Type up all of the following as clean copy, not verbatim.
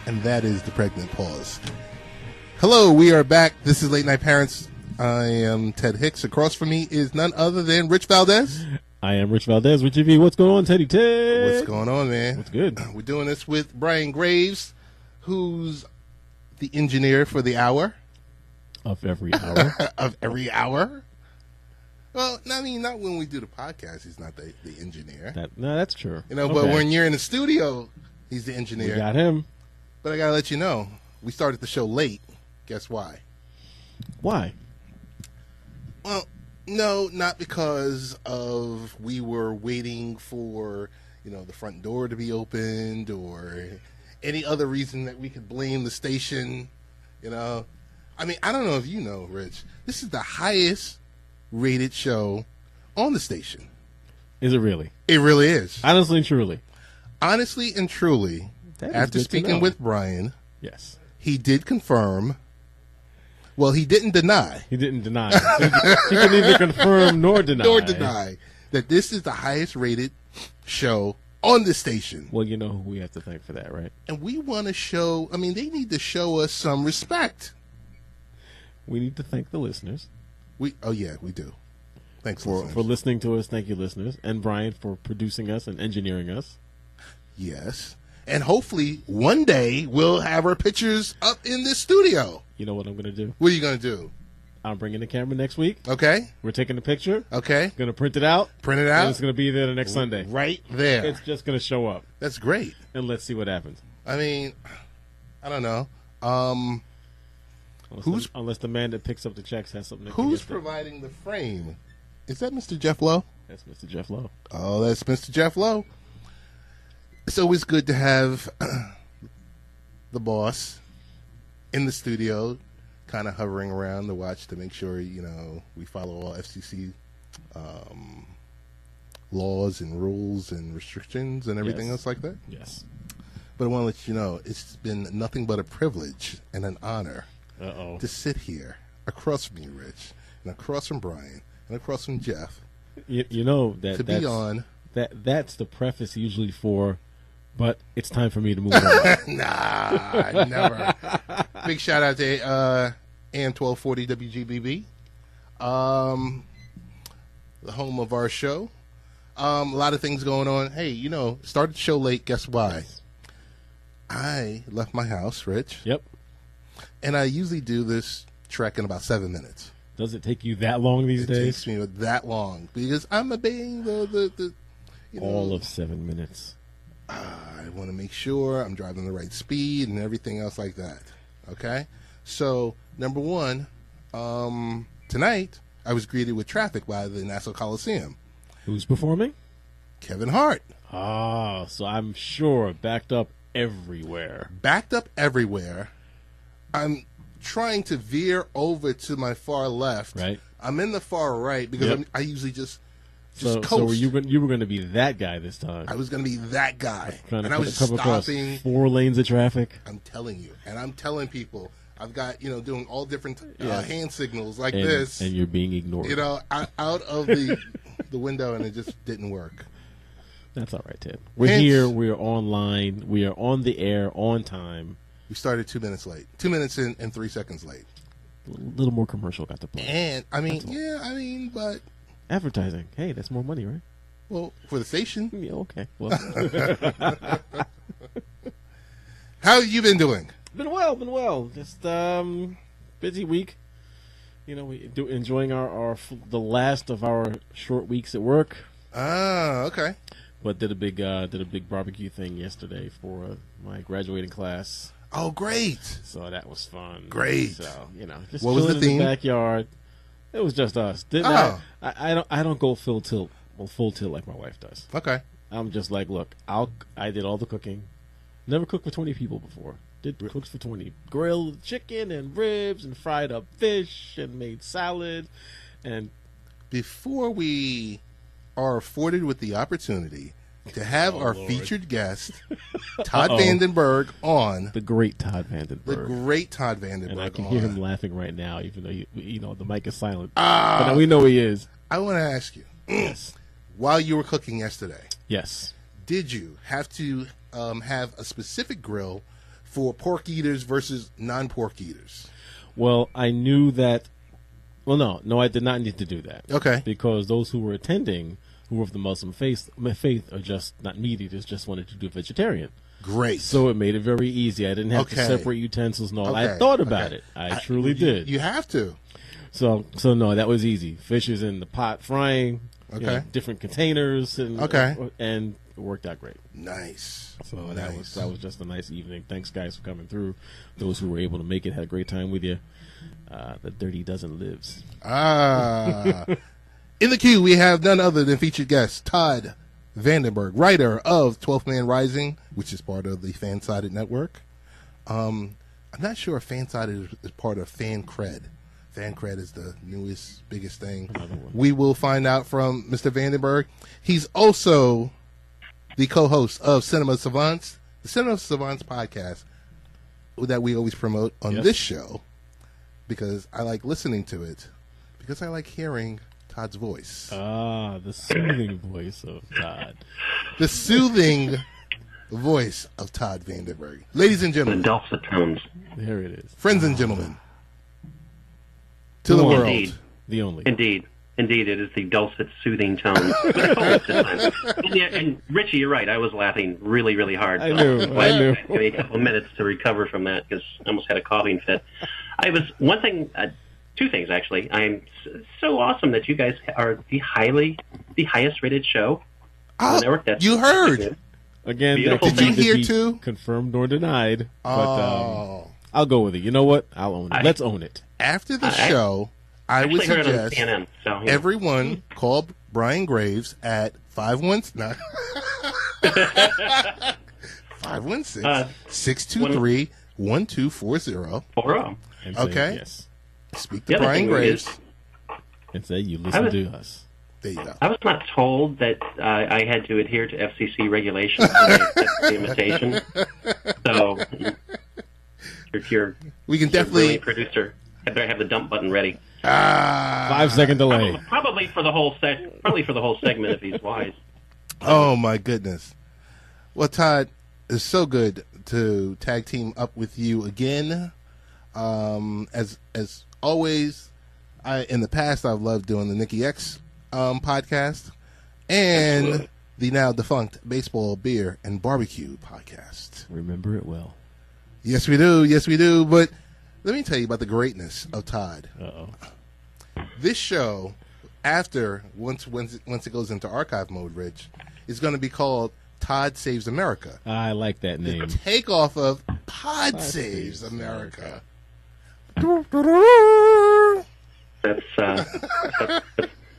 And that is the pregnant pause. Hello, we are back. This is Late Night Parents. I am Ted Hicks. Across from me is none other than Rich Valdez. I am Rich Valdez. Richie V. What's going on, Teddy Ted? What's going on, man? What's good? We're doing this with Brian Graves, who's the engineer for the hour. Of every hour. Of every hour? Well, I mean, not when we do the podcast. He's not the engineer. No, that's true. You know, but when you're in the studio, he's the engineer. We got him. But I got to let you know, we started the show late. Guess why? Why? Well, no, not because of we were waiting for, the front door to be opened or any other reason that we could blame the station, I mean, I don't know if you know, Rich. This is the highest rated show on the station. Is it really? It really is. Honestly and truly. Honestly and truly, after speaking with Brian, yes, he did confirm. Well, he didn't deny. He didn't deny. He can neither confirm nor deny. That this is the highest rated show on the station. Well, you know who we have to thank for that, right? And we want to show, they need to show us some respect. We need to thank the listeners. We do. Thanks for listening to us. Thank you, listeners. And Brian for producing us and engineering us. Yes. And hopefully one day we'll have our pictures up in this studio. You know what I'm going to do? What are you going to do? I'm bringing the camera next week. Okay. We're taking a picture. Okay. Going to print it out. And it's going to be there the next Sunday. Right there. It's just going to show up. That's great. And let's see what happens. I mean, I don't know. Unless the man that picks up the checks has something. Who's providing the frame? Is that Mr. Jeff Lowe? That's Mr. Jeff Lowe. Oh, that's Mr. Jeff Lowe. It's always good to have the boss in the studio, kind of hovering around the watch to make sure, we follow all FCC laws and rules and restrictions and everything else like that. Yes. But I want to let you know, it's been nothing but a privilege and an honor to sit here across from you, Rich, and across from Brian, and across from Jeff. That's the preface usually for, but it's time for me to move on. Nah, never. Big shout out to AM 1240 WGBB, the home of our show. A lot of things going on. Hey, started the show late. Guess why? I left my house, Rich. Yep. And I usually do this trek in about 7 minutes. Does it take you that long these days? It takes me that long because I'm obeying the all of 7 minutes. I want to make sure I'm driving the right speed and everything else like that. Okay? So, number one, tonight I was greeted with traffic by the Nassau Coliseum. Who's performing? Kevin Hart. Ah, so I'm sure backed up everywhere. Backed up everywhere. I'm trying to veer over to my far left. Right. I'm in the far right because I usually just coast. So you were going to be that guy this time. I was going to be that guy. Trying to I was come across stopping 4 lanes of traffic. I'm telling you. And I'm telling people. I've got, doing all different hand signals like this. And you're being ignored. Out of the window, and it just didn't work. That's all right, Ted. We're here. We're online. We are on the air, on time. We started 2 minutes late. 2 minutes and 3 seconds late. A little more commercial got to play. And, but... Advertising. Hey, that's more money, right? Well, for the station. Yeah, okay. Well. How have you been doing? Been well. Just busy week. Enjoying the last of our short weeks at work. Ah, okay. But did a big barbecue thing yesterday for my graduating class. Oh, great! So that was fun. Great. So just what was the theme? In the backyard. It was just us. I don't go full tilt like my wife does. Okay. I'm just like, look, I did all the cooking. Never cooked for 20 people before. Cooked for 20. Grilled chicken and ribs and fried up fish and made salad. And before we are afforded with the opportunity to have our featured guest, Todd Vandenberg, on. The great Todd Vandenberg. And I can hear him laughing right now, even though the mic is silent. But now we know he is. I want to ask you. Yes. While you were cooking yesterday. Yes. Did you have to have a specific grill for pork eaters versus non-pork eaters? Well, I knew that. Well, no, I did not need to do that. Okay. Because those who were attending, who were of the Muslim faith are just not meat eaters, just wanted to do vegetarian. Great. So it made it very easy. I didn't have to separate utensils and all. I thought about it. I truly did. You have to. So no, that was easy. Fish is in the pot frying. Okay. Different containers and and it worked out great. Nice. So that was just a nice evening. Thanks, guys, for coming through. Those who were able to make it had a great time with you. The Dirty Dozen lives. In the queue, we have none other than featured guest Todd Vandenberg, writer of 12th Man Rising, which is part of the FanSided network. I'm not sure if FanSided is part of FanCred. FanCred is the newest, biggest thing. We will find out from Mr. Vandenberg. He's also the co-host of Cinema Savants, the Cinema Savants podcast that we always promote on this show, because I like listening to it, because I like hearing Todd's voice. The soothing voice of Todd. The soothing voice of Todd Vandenberg. Ladies and gentlemen. The dulcet tones. There it is. Friends and gentlemen. To the world. Indeed. The only. Indeed, it is the dulcet, soothing tones. And Richie, you're right. I was laughing really, really hard. I knew. It took me a couple minutes to recover from that because I almost had a coughing fit. Two things actually. I'm so awesome that you guys are the highest rated show on the network. That's you heard. Again, did you hear too? Confirmed or denied. But I'll go with it. You know what? I'll own it. Let's own it. After the show, I would suggest CNN, everyone call Brian Graves at 516-623-1240. Okay. Yes. Speak to Brian Graves. And say you listen to us. There you go. I was not told that I had to adhere to FCC regulations when I accepted the invitation. So, we can definitely producer. I better have the dump button ready. 5-second delay. Probably for the whole segment if he's wise. Oh my goodness. Well, Todd, it's so good to tag team up with you again. As always, in the past I've loved doing the Nikki X podcast and Absolutely. The now defunct Baseball, Beer, and Barbecue podcast. Remember it well. Yes, we do. Yes, we do. But let me tell you about the greatness of Todd. Uh-oh. This show, once it goes into archive mode, Rich, is going to be called Todd Saves America. I like that name. The takeoff of Pod Saves America.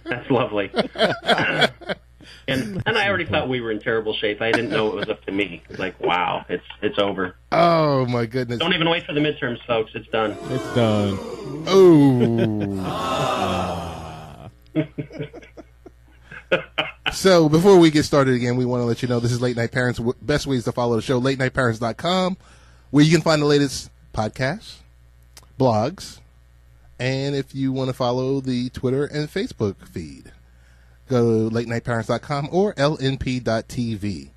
That's lovely. And I already thought we were in terrible shape. I didn't know it was up to me. Like, wow, it's over. Oh my goodness! Don't even wait for the midterms, folks. It's done. It's done. Oh. So before we get started again, we want to let you know this is Late Night Parents. Best ways to follow the show: latenightparents.com, where you can find the latest podcasts, blogs, and if you want to follow the Twitter and Facebook feed, go to latenightparents.com or lnp.tv.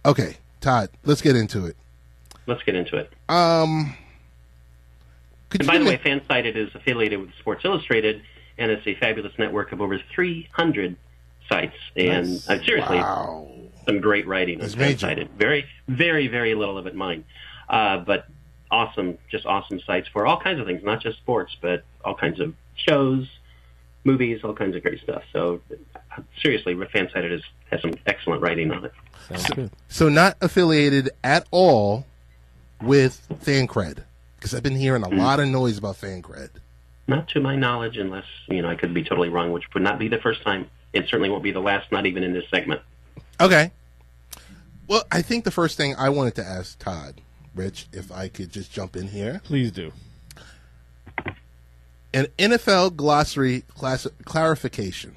Okay, Todd, let's get into it. Let's get into it. And by the way, FanSided is affiliated with Sports Illustrated, and it's a fabulous network of over 300 sites. And seriously, some great writing on FanSided. Very, very, very little of it mine. But awesome sites for all kinds of things, not just sports, but all kinds of shows, movies, all kinds of great stuff. So seriously, FanSided has some excellent writing on it. Sounds good. So not affiliated at all with FanCred, because I've been hearing a lot of noise about FanCred. Not to my knowledge, unless I could be totally wrong, which would not be the first time. It certainly won't be the last, not even in this segment. Okay. Well, I think the first thing I wanted to ask Todd, Rich, if I could just jump in here. Please do. An NFL glossary clarification,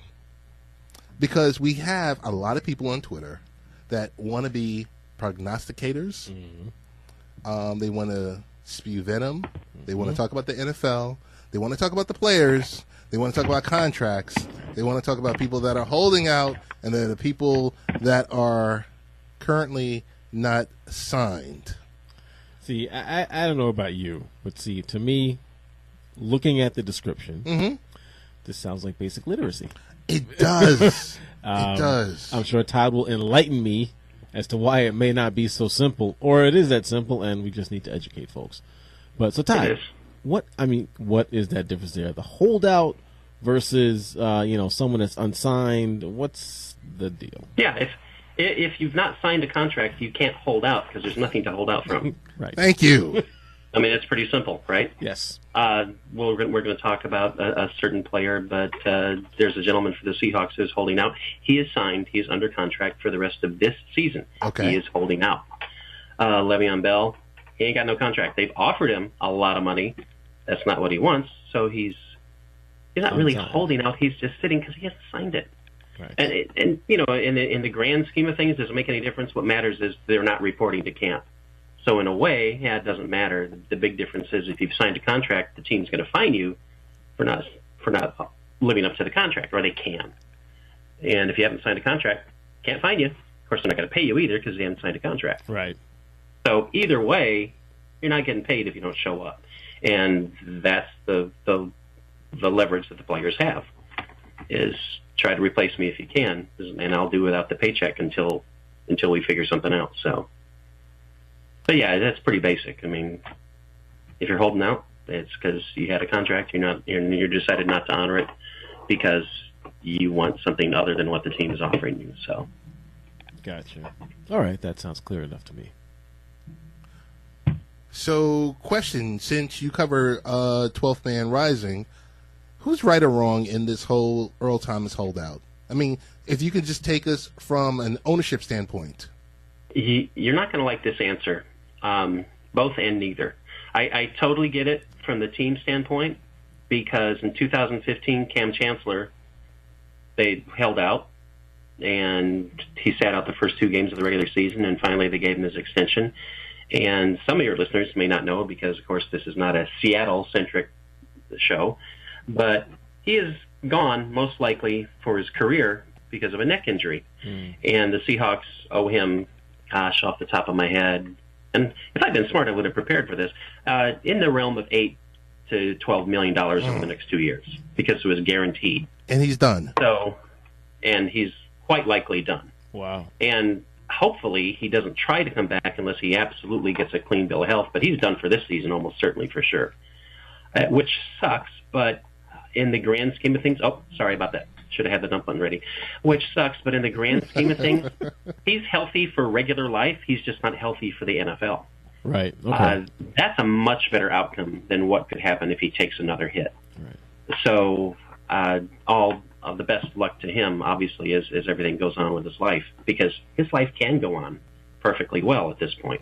because we have a lot of people on Twitter that want to be prognosticators. Mm-hmm. They want to spew venom. Mm-hmm. They want to talk about the NFL. They want to talk about the players. They want to talk about contracts. They want to talk about people that are holding out, and then the people that are currently not signed. See, I don't know about you, but see, to me, looking at the description, this sounds like basic literacy. It does. It does. I'm sure Todd will enlighten me as to why it may not be so simple, or it is that simple, and we just need to educate folks. But so, Todd, what is that difference there? The holdout versus someone that's unsigned. What's the deal? Yeah, if you've not signed a contract, you can't hold out because there's nothing to hold out from. Right. Thank you. I mean, it's pretty simple, right? Yes. We're going to talk about a certain player, but there's a gentleman for the Seahawks who's holding out. He is signed. He is under contract for the rest of this season. Okay. He is holding out. Le'Veon Bell, he ain't got no contract. They've offered him a lot of money. That's not what he wants, so he's not really holding out. He's just sitting because he hasn't signed it. Right. And in the grand scheme of things, does it make any difference? What matters is they're not reporting to camp. So in a way, yeah, it doesn't matter. The big difference is if you've signed a contract, the team's going to fine you for not living up to the contract, or they can. And if you haven't signed a contract, can't fine you. Of course, they're not going to pay you either because they haven't signed a contract. Right. So either way, you're not getting paid if you don't show up, and that's the leverage that the players have is try to replace me if you can, and I'll do without the paycheck until we figure something out. So. But yeah, that's pretty basic. I mean, if you're holding out, it's because you had a contract. You decided not to honor it because you want something other than what the team is offering you. So, gotcha. All right, that sounds clear enough to me. So, question: since you cover 12th Man Rising, who's right or wrong in this whole Earl Thomas holdout? I mean, if you could just take us from an ownership standpoint. You're not going to like this answer. Both and neither. I totally get it from the team standpoint because in 2015, Cam Chancellor, they held out, and he sat out the first 2 games of the regular season, and finally they gave him his extension. And some of your listeners may not know because, of course, this is not a Seattle-centric show, but he is gone most likely for his career because of a neck injury. And the Seahawks owe him, gosh, off the top of my head, and if I'd been smart, I would have prepared for this, in the realm of $8 to $12 million over the next 2 years because it was guaranteed. And he's done. So, and he's quite likely done. Wow. And hopefully he doesn't try to come back unless he absolutely gets a clean bill of health, but he's done for this season almost certainly for sure, which sucks, but in the grand scheme of things, sorry about that. Should have had the dump button ready, which sucks. But in the grand scheme of things, he's healthy for regular life. He's just not healthy for the NFL. Right. Okay. That's a much better outcome than what could happen if he takes another hit. Right. So all of the best luck to him, obviously, as everything goes on with his life, because his life can go on perfectly well at this point.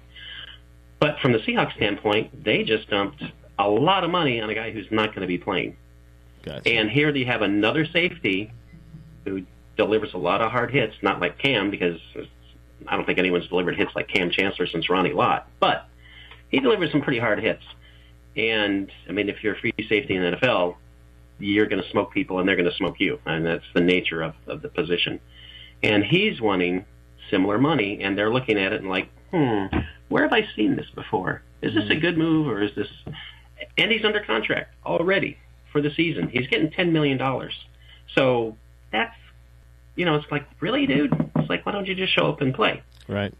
But from the Seahawks standpoint, they just dumped a lot of money on a guy who's not going to be playing. Gotcha. And here they have another safety who delivers a lot of hard hits, not like Cam, because I don't think anyone's delivered hits like Cam Chancellor since Ronnie Lott, but he delivers some pretty hard hits. And, I mean, if you're a free safety in the NFL, you're going to smoke people and they're going to smoke you, and that's the nature of the position. And he's wanting similar money, and they're looking at it and like, where have I seen this before? Is this a good move, or is this... And he's under contract already for the season. He's getting $10 million. So that's, it's like, really, dude? It's like, why don't you just show up and play? Right.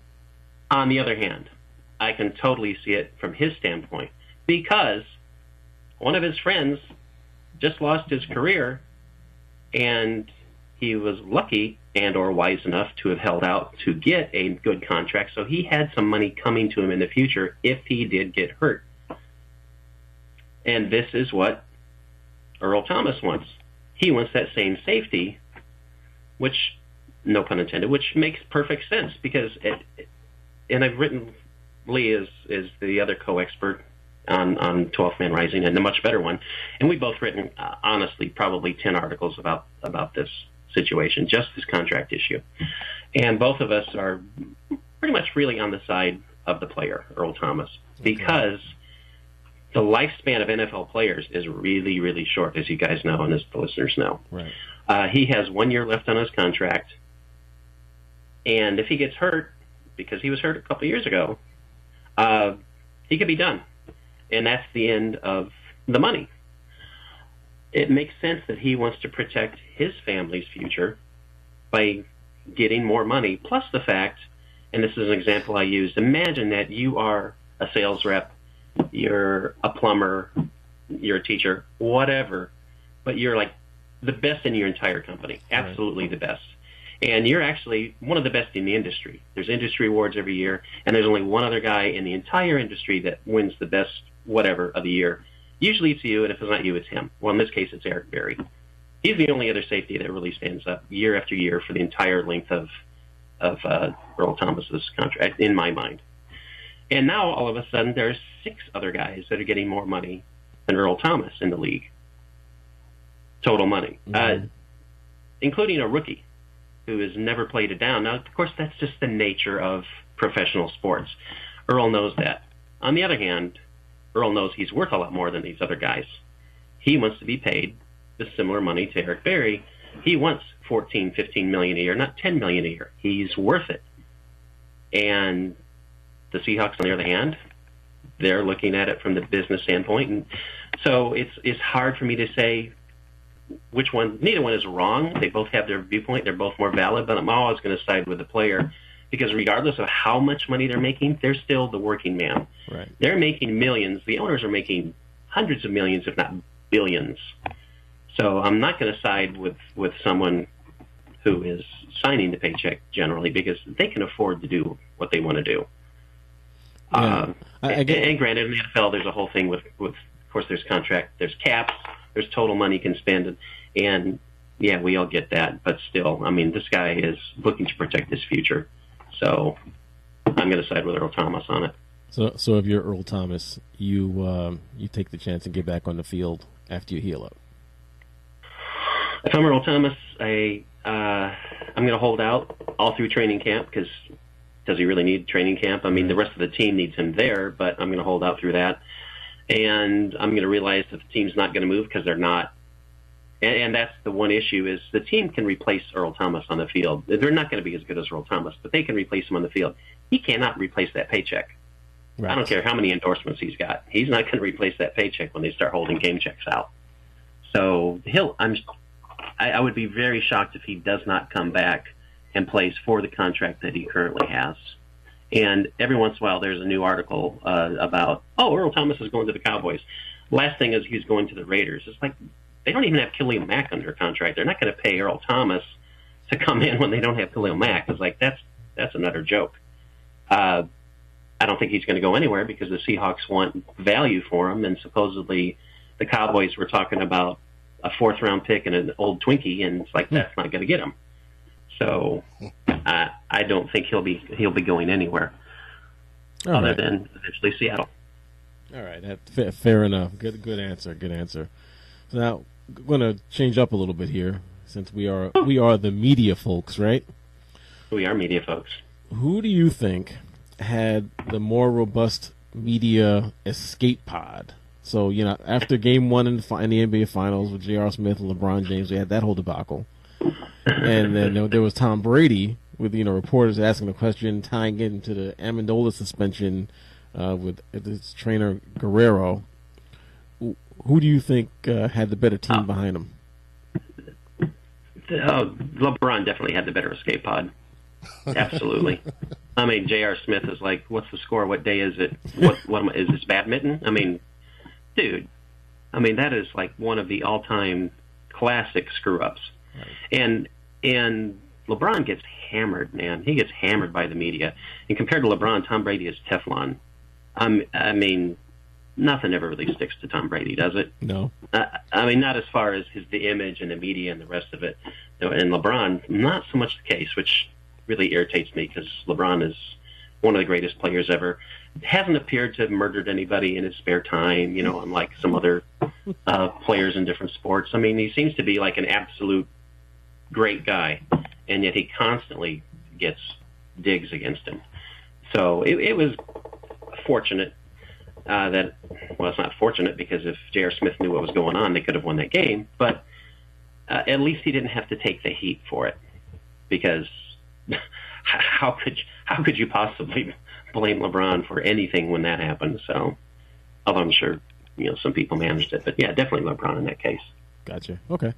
On the other hand, I can totally see it from his standpoint because one of his friends just lost his career, and he was lucky and or wise enough to have held out to get a good contract, so he had some money coming to him in the future if he did get hurt. And this is what Earl Thomas wants. He wants that same safety, which, no pun intended, which makes perfect sense because, and I've written, Lee is the other co-expert on 12th Man Rising, and a much better one, and we've both written, honestly, probably 10 articles about this situation, just this contract issue. And both of us are pretty much really on the side of the player, Earl Thomas, because the lifespan of NFL players is really, really short, as you guys know and as the listeners know. Right. He has 1 year left on his contract, and if he gets hurt, because he was hurt a couple years ago, he could be done. And that's the end of the money. It makes sense that he wants to protect his family's future by getting more money, plus the fact, and this is an example I used, imagine that you are a sales rep, you're a plumber, you're a teacher, whatever, but you're like the best in your entire company, absolutely the best. And you're actually one of the best in the industry. There's industry awards every year, and there's only one other guy in the entire industry that wins the best whatever of the year. Usually it's you, and if it's not you, it's him. Well, in this case, it's Eric Berry. He's the only other safety that really stands up year after year for the entire length of Earl Thomas's contract, in my mind. And now, all of a sudden, there's 6 other guys that are getting more money than Earl Thomas in the league. Total money. Including a rookie who has never played it down. Now, of course, that's just the nature of professional sports. Earl knows that. On the other hand, Earl knows he's worth a lot more than these other guys. He wants to be paid the similar money to Eric Berry. He wants $14, $15 million a year, not $10 million a year. He's worth it. And the Seahawks, on the other hand, they're looking at it from the business standpoint. And so it's hard for me to say which one. Neither one is wrong. They both have their viewpoint. They're both more valid, but I'm always going to side with the player because regardless of how much money they're making, they're still the working man. Right. They're making millions. The owners are making hundreds of millions, if not billions. So I'm not going to side with someone who is signing the paycheck generally because they can afford to do what they want to do. Yeah. And granted, in the NFL, there's a whole thing with of course, there's contract, there's caps, there's total money you can spend, and yeah, we all get that. But still, I mean, this guy is looking to protect his future. So I'm going to side with Earl Thomas on it. So if you're Earl Thomas, you take the chance and get back on the field after you heal up. If I'm Earl Thomas, I'm going to hold out all through training camp because does he really need training camp? I mean, the rest of the team needs him there, but I'm going to hold out through that. And I'm going to realize that the team's not going to move because they're not. And that's the one issue is the team can replace Earl Thomas on the field. They're not going to be as good as Earl Thomas, but they can replace him on the field. He cannot replace that paycheck. Right. I don't care how many endorsements he's got. He's not going to replace that paycheck when they start holding game checks out. So I would be very shocked if he does not come back and plays for the contract that he currently has. And every once in a while there's a new article about, Earl Thomas is going to the Cowboys. Last thing is he's going to the Raiders. It's like they don't even have Khalil Mack under contract. They're not going to pay Earl Thomas to come in when they don't have Khalil Mack. It's like that's another joke. I don't think he's going to go anywhere because the Seahawks want value for him, and supposedly the Cowboys were talking about a 4th-round pick and an old Twinkie, and it's like that's not going to get him. So I don't think he'll be going anywhere other than eventually Seattle. All right, that's fair enough. Good answer. Good answer. So now I'm going to change up a little bit here since we are the media folks, right? We are media folks. Who do you think had the more robust media escape pod? So, after Game 1 in the NBA Finals with J.R. Smith and LeBron James, we had that whole debacle. And then there was Tom Brady with, reporters asking the question, tying it into the Amendola suspension with his trainer Guerrero. Who do you think had the better team behind him? LeBron definitely had the better escape pod. Absolutely. I mean, J.R. Smith is like, what's the score? What day is it? What is this, badminton? I mean, dude, that is like one of the all-time classic screw-ups. Right. And LeBron gets hammered, man. He gets hammered by the media. And compared to LeBron, Tom Brady is Teflon. I mean, nothing ever really sticks to Tom Brady, does it? No. Not as far as the image and the media and the rest of it. And LeBron, not so much the case, which really irritates me because LeBron is one of the greatest players ever. Hasn't appeared to have murdered anybody in his spare time, unlike some other players in different sports. I mean, he seems to be like an absolute great guy, and yet he constantly gets digs against him. So it was fortunate it's not fortunate because if J.R. Smith knew what was going on, they could have won that game, but at least he didn't have to take the heat for it because how could you possibly blame LeBron for anything when that happened. So, although I'm sure some people managed it, but yeah, definitely LeBron in that case. Gotcha. Okay.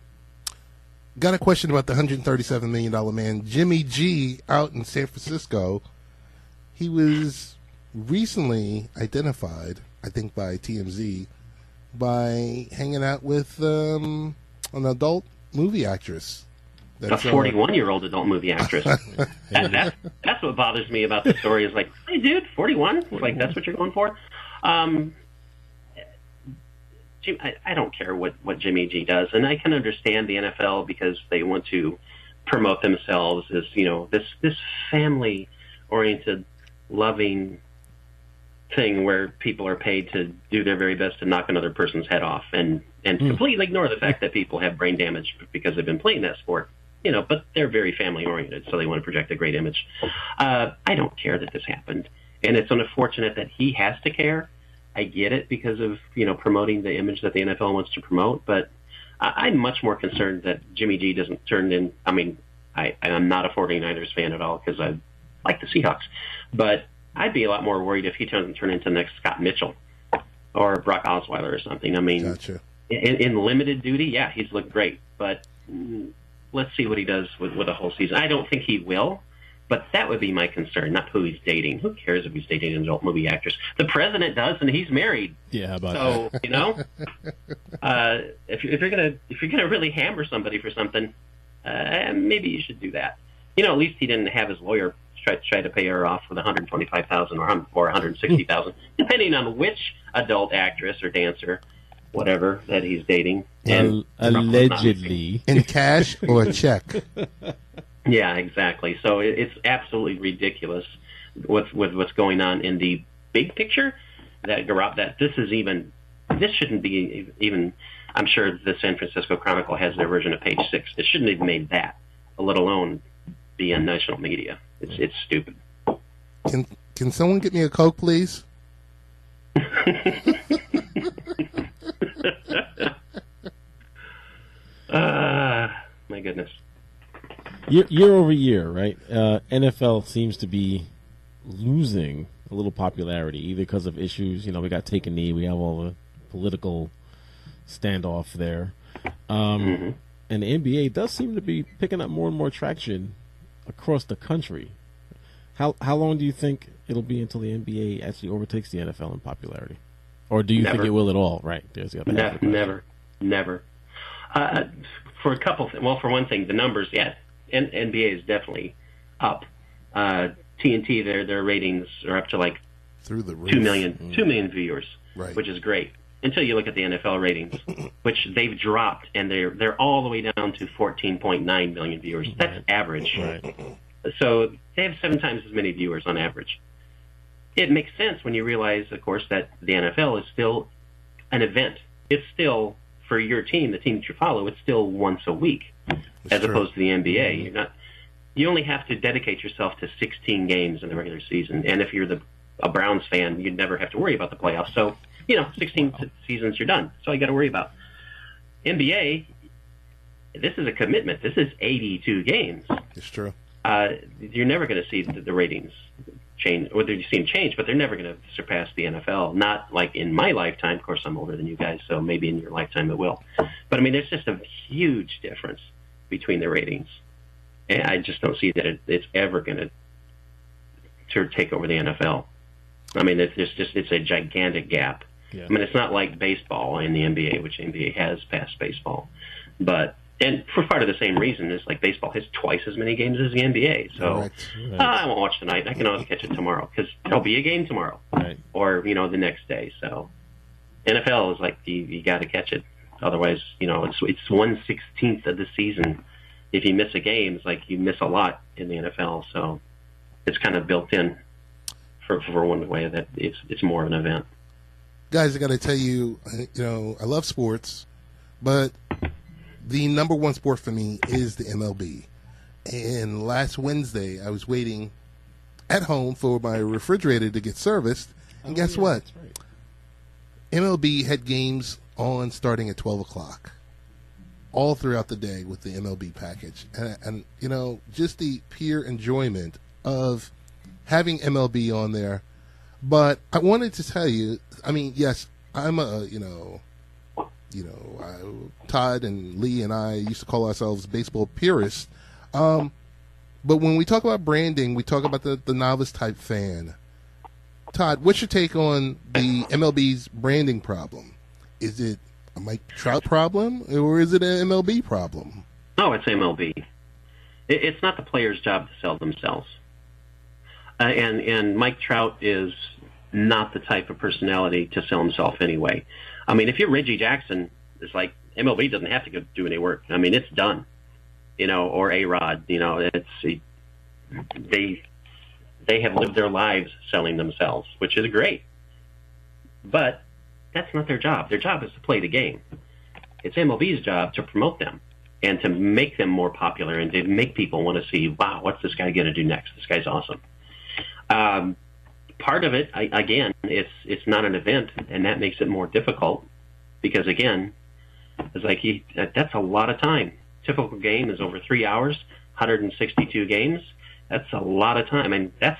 Got a question about the $137 million man, Jimmy G, out in San Francisco. He was recently identified, I think by TMZ, by hanging out with an adult movie actress. That's a 41-year-old adult movie actress. That's what bothers me about the story. Is like, hey, dude, 41? Like, that's what you're going for? I don't care what Jimmy G does, and I can understand the NFL because they want to promote themselves as this family-oriented, loving thing where people are paid to do their very best to knock another person's head off and completely ignore the fact that people have brain damage because they've been playing that sport. But they're very family-oriented, so they want to project a great image. I don't care that this happened, and it's unfortunate that he has to care. I get it because of, promoting the image that the NFL wants to promote, but I'm much more concerned that Jimmy G doesn't turn in. I mean, I'm not a 49ers fan at all because I like the Seahawks, but I'd be a lot more worried if he doesn't turn into the next Scott Mitchell or Brock Osweiler or something. I mean, gotcha. in limited duty, yeah, he's looked great, but let's see what he does with a whole season. I don't think he will. But that would be my concern, not who he's dating. Who cares if he's dating an adult movie actress? The president does, and he's married. Yeah, how about that? If you're gonna really hammer somebody for something, maybe you should do that. At least he didn't have his lawyer try to pay her off with $125,000 or $160,000, depending on which adult actress or dancer, whatever that he's dating. And allegedly, in cash or a check. Yeah, exactly. So it's absolutely ridiculous what's going on in the big picture. That this shouldn't be even. I'm sure the San Francisco Chronicle has their version of Page 6. It shouldn't have made that, let alone be in national media. It's stupid. Can someone get me a Coke, please? My goodness. Year over year, right? NFL seems to be losing a little popularity, either because of issues. We got Take a Knee. We have all the political standoff there. And the NBA does seem to be picking up more and more traction across the country. How long do you think it'll be until the NBA actually overtakes the NFL in popularity? Or do you think it will at all? Right. There's the other half of the question. Never. For a couple well, for one thing, the numbers, yeah. NBA is definitely up. TNT, their ratings are up to like through the roof. 2 million viewers, right. Which is great. Until you look at the NFL ratings, which they've dropped, and they're all the way down to 14.9 million viewers. That's average. Right. So they have 7 times as many viewers on average. It makes sense when you realize, of course, that the NFL is still an event. It's still, for your team, the team that you follow, it's still once a week. As opposed to the NBA, you only have to dedicate yourself to 16 games in the regular season. And if you're a Browns fan, you'd never have to worry about the playoffs. So, 16 seasons, you're done. That's all you got to worry about. NBA, this is a commitment. This is 82 games. It's true. You're never going to see the ratings change, or you see them change, but they're never going to surpass the NFL. Not like in my lifetime. Of course, I'm older than you guys, so maybe in your lifetime it will. But, there's just a huge difference between the ratings. And I just don't see that it's ever going to take over the NFL. It's a gigantic gap. Yeah. It's not like baseball in the NBA, which the NBA has passed baseball. And for part of the same reason, it's like baseball has twice as many games as the NBA. So right. I won't watch tonight. I can always catch it tomorrow because there'll be a game tomorrow. Right. Or, the next day. So NFL is like you got to catch it. Otherwise, it's 1/16 of the season. If you miss a game, it's like you miss a lot in the NFL. So it's kind of built in for one way that it's more of an event. Guys, I got to tell you, I love sports, but the number one sport for me is the MLB. And last Wednesday, I was waiting at home for my refrigerator to get serviced. And guess what? That's right. MLB had games on starting at 12 o'clock all throughout the day with the MLB package. And just the pure enjoyment of having MLB on there. But I wanted to tell you, I mean, yes, I'm Todd and Lee and I used to call ourselves baseball purists. But when we talk about branding, we talk about the novice type fan. Todd, what's your take on the MLB's branding problem? Is it a Mike Trout problem, or is it an MLB problem? No, it's MLB. It's not the player's job to sell themselves. And Mike Trout is not the type of personality to sell himself anyway. I mean, if you're Reggie Jackson, it's like MLB doesn't have to go do any work. I mean, it's done. Or A-Rod, they have lived their lives selling themselves, which is great. But that's not their job. Their job is to play the game. It's MLB's job to promote them and to make them more popular and to make people want to see, wow, what's this guy going to do next? This guy's awesome. Part of it, again, it's not an event, and that makes it more difficult because, again, it's like that's a lot of time. Typical game is over 3 hours, 162 games. That's a lot of time. I mean, that's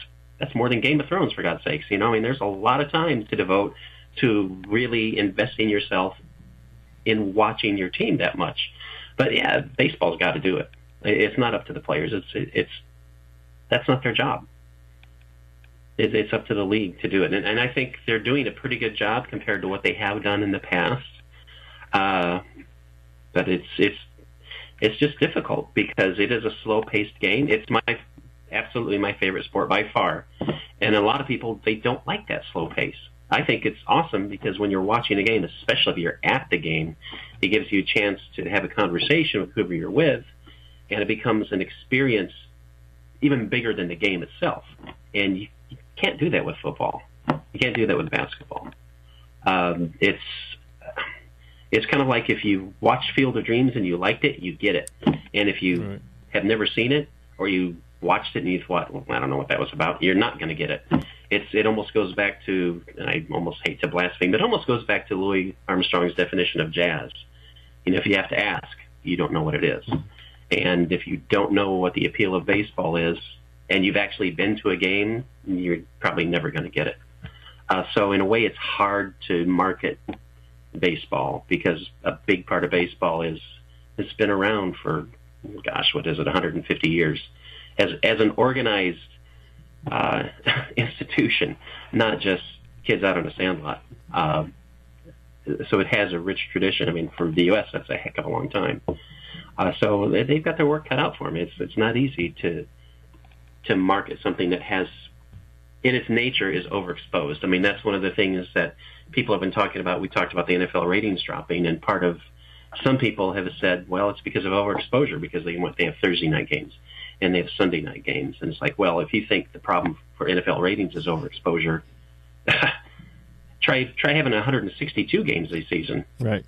more than Game of Thrones, for God's sakes. There's a lot of time to devote to really investing yourself in watching your team that much. But yeah, baseball's got to do it. It's not up to the players. That's not their job. It's up to the league to do it, and I think they're doing a pretty good job compared to what they have done in the past. But it's just difficult because it is a slow-paced game. It's absolutely my favorite sport by far, and a lot of people, they don't like that slow pace. I think it's awesome because when you're watching a game, especially if you're at the game, it gives you a chance to have a conversation with whoever you're with, and it becomes an experience even bigger than the game itself. And you can't do that with football. You can't do that with basketball. It's kind of like if you watched Field of Dreams and you liked it, you get it. And if you have never seen it or you watched it and you thought, well, I don't know what that was about, you're not going to get it. It almost goes back to, and I almost hate to blaspheme, but it almost goes back to Louis Armstrong's definition of jazz. If you have to ask, you don't know what it is. And if you don't know what the appeal of baseball is, and you've actually been to a game, you're probably never going to get it. So in a way, it's hard to market baseball because a big part of baseball it's been around for, gosh, what is it, 150 years as an organized institution, not just kids out on a sandlot. So it has a rich tradition. I mean, for the U.S., that's a heck of a long time. So they've got their work cut out for them. It's not easy to market something that has, in its nature, is overexposed. I mean, that's one of the things that people have been talking about. We talked about the NFL ratings dropping, and part of some people have said, well, it's because of overexposure, because they have Thursday night games and they have Sunday night games. And it's like, well, if you think the problem for NFL ratings is overexposure, try having 162 games a season. Right.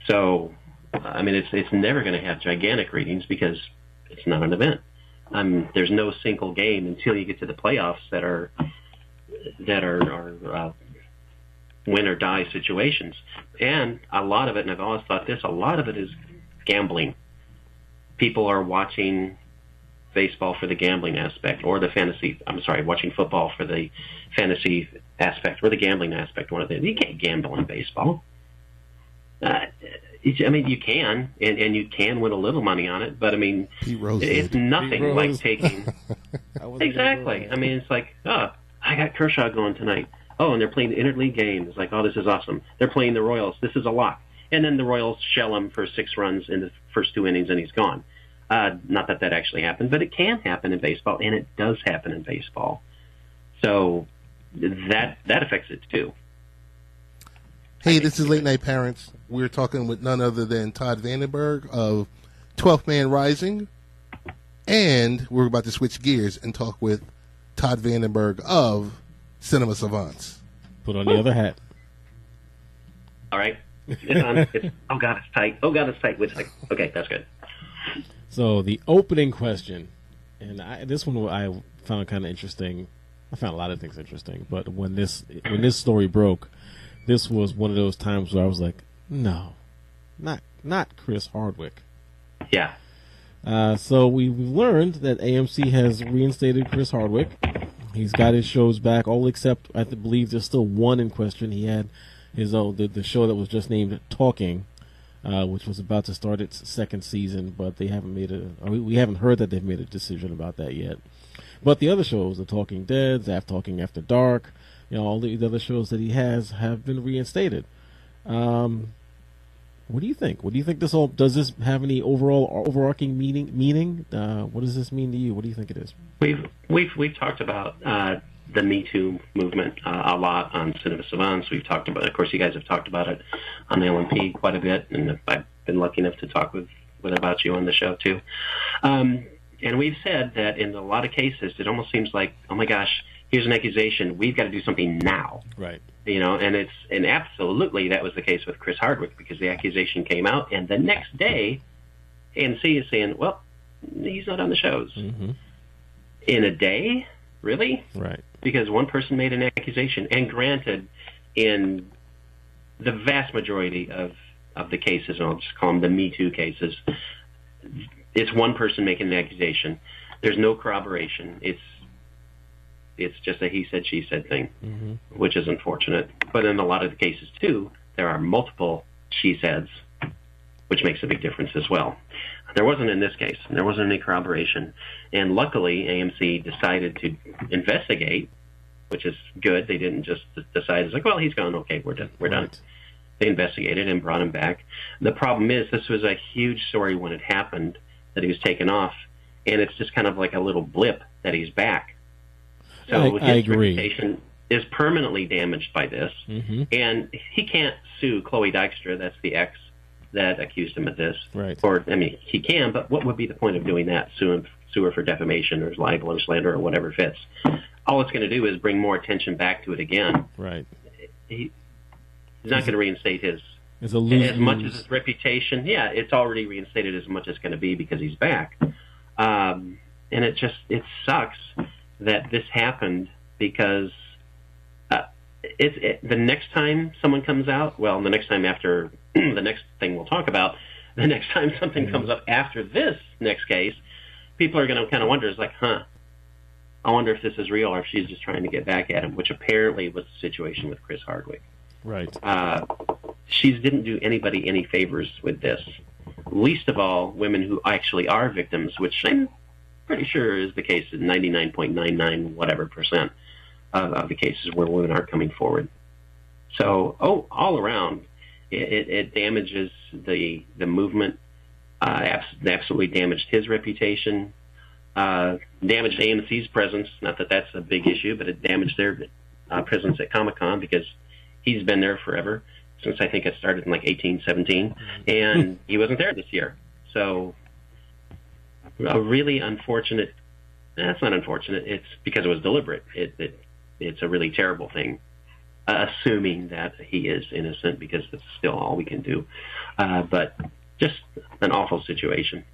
So, I mean, it's never going to have gigantic ratings because it's not an event. There's no single game until you get to the playoffs that are win or die situations. And a lot of it, and I've always thought this, a lot of it is gambling. People are watching baseball for the gambling aspect, or watching football for the fantasy aspect, or the gambling aspect. You can't gamble in baseball. I mean, you can, and you can win a little money on it, but I mean, it's nothing like taking. Exactly. I mean, it's like, oh, I got Kershaw going tonight. Oh, and they're playing the interleague game. It's like, oh, this is awesome. They're playing the Royals. This is a lock. And then the Royals shell him for 6 runs in the first 2 innings, and he's gone. Not that actually happened, but it can happen in baseball, and it does happen in baseball. So that affects it too. Hey, this is Late Night Parents. We're talking with none other than Todd Vandenberg of 12th Man Rising, and we're about to switch gears and talk with Todd Vandenberg of Cinema Savants. Put on the other hat. All right. It's on. Oh, God, it's tight. Okay, that's good. So the opening question, and this one I found kind of interesting. I found a lot of things interesting, but when this story broke, this was one of those times where I was like, no, not Chris Hardwick. Yeah. So we've learned that AMC has reinstated Chris Hardwick, He's got his shows back, all except I believe there's still one in question. He had his own the show that was just named Talking, which was about to start its second season, but they haven't we haven't heard that they've made a decision about that yet. But the other shows, The Talking Dead, Talking After Dark, all the other shows that he has have been reinstated. What do you think? What do you think does this have any overarching meaning? What does this mean to you? What do you think it is? We've talked about the Me Too movement a lot on Cinema Savants. We've talked about, of course, you guys have talked about it on LMP quite a bit, and I've been lucky enough to talk with about you on the show too. And we've said that in a lot of cases, it almost seems like, oh my gosh, here's an accusation, we've got to do something now. Right. And absolutely that was the case with Chris Hardwick, because the accusation came out, and the next day, AMC is saying, well, he's not on the shows. Mm-hmm. In a day? Really? Right. Because one person made an accusation, and granted, in the vast majority of the cases, and I'll just call them the Me Too cases, it's one person making an accusation. There's no corroboration. It's just a he said, she said thing, mm-hmm. which is unfortunate. But in a lot of the cases, too, there are multiple she saids, which makes a big difference as well. There wasn't in this case. There wasn't any corroboration. And luckily, AMC decided to investigate, which is good. They didn't just decide, it's like, well, he's gone. Okay, we're done. We're done. They investigated and brought him back. The problem is this was a huge story when it happened, that he was taken off, and it's just kind of like a little blip that he's back. So his reputation is permanently damaged by this, mm-hmm. and he can't sue Chloe Dykstra, that's the ex that accused him of this. Right. Or, I mean, he can, but what would be the point of doing that? Sue her for defamation or libel or slander or whatever fits. All it's going to do is bring more attention back to it again. Right. He's not going to reinstate his... It's a lose-lose. As much as his reputation, yeah, it's already reinstated as much as it's going to be because he's back. And it sucks that this happened, because the next time someone comes out, well, the next time after the next thing we'll talk about, the next time something comes up after this next case, people are going to kind of wonder, it's like, I wonder if this is real or if she's just trying to get back at him, which apparently was the situation with Chris Hardwick. Right. She didn't do anybody any favors with this. Least of all, women who actually are victims, which I'm pretty sure is the case in 99.99 whatever percent of the cases where women are coming forward. So, all around, it damages the movement. Absolutely damaged his reputation. Damaged AMC's presence. Not that that's a big issue, but it damaged their presence at Comic-Con, because he's been there forever, since I think it started in like 1817, and he wasn't there this year. So a really unfortunate, that's not unfortunate, it's because it was deliberate. It's a really terrible thing, assuming that he is innocent, because that's still all we can do. But just an awful situation.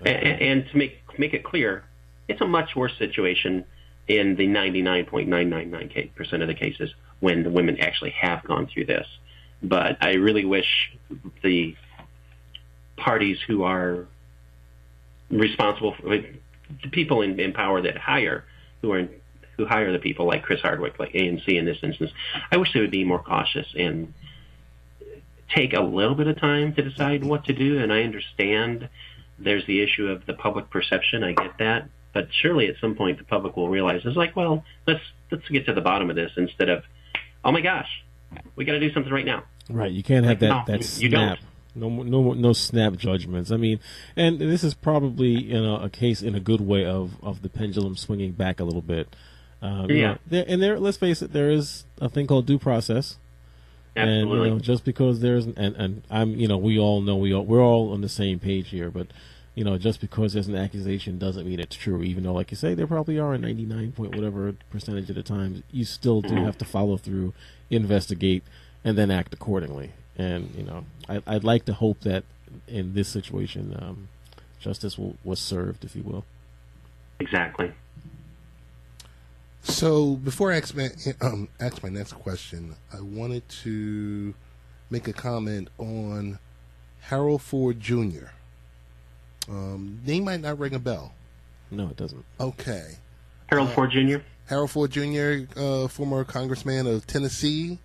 Yeah, and to make it clear, it's a much worse situation in the 99.999% of the cases when the women actually have gone through this. But I really wish the parties who are responsible for the people in power that hire, who hire the people like Chris Hardwick, like AMC in this instance, I wish they would be more cautious and take a little bit of time to decide what to do. And I understand there's the issue of the public perception. I get that. But surely at some point the public will realize, it's like, well, let's get to the bottom of this, instead of, oh my gosh, we got to do something right now. Right. You can't have that snap. No snap judgments. I mean, and this is probably a case in a good way of the pendulum swinging back a little bit. Yeah. Let's face it, there is a thing called due process. Absolutely. And just because there's and I'm we all know we're all on the same page here, but just because there's an accusation doesn't mean it's true. Even though, like you say, there probably are 99% of the time, you still do have to follow through, investigate, and then act accordingly. And I'd like to hope that in this situation, justice was served, if you will. Exactly. So before I ask my next question, I wanted to make a comment on Harold Ford Jr. Name might not ring a bell. No, it doesn't. Okay. Harold Ford Jr.? Harold Ford Jr., former congressman of Tennessee,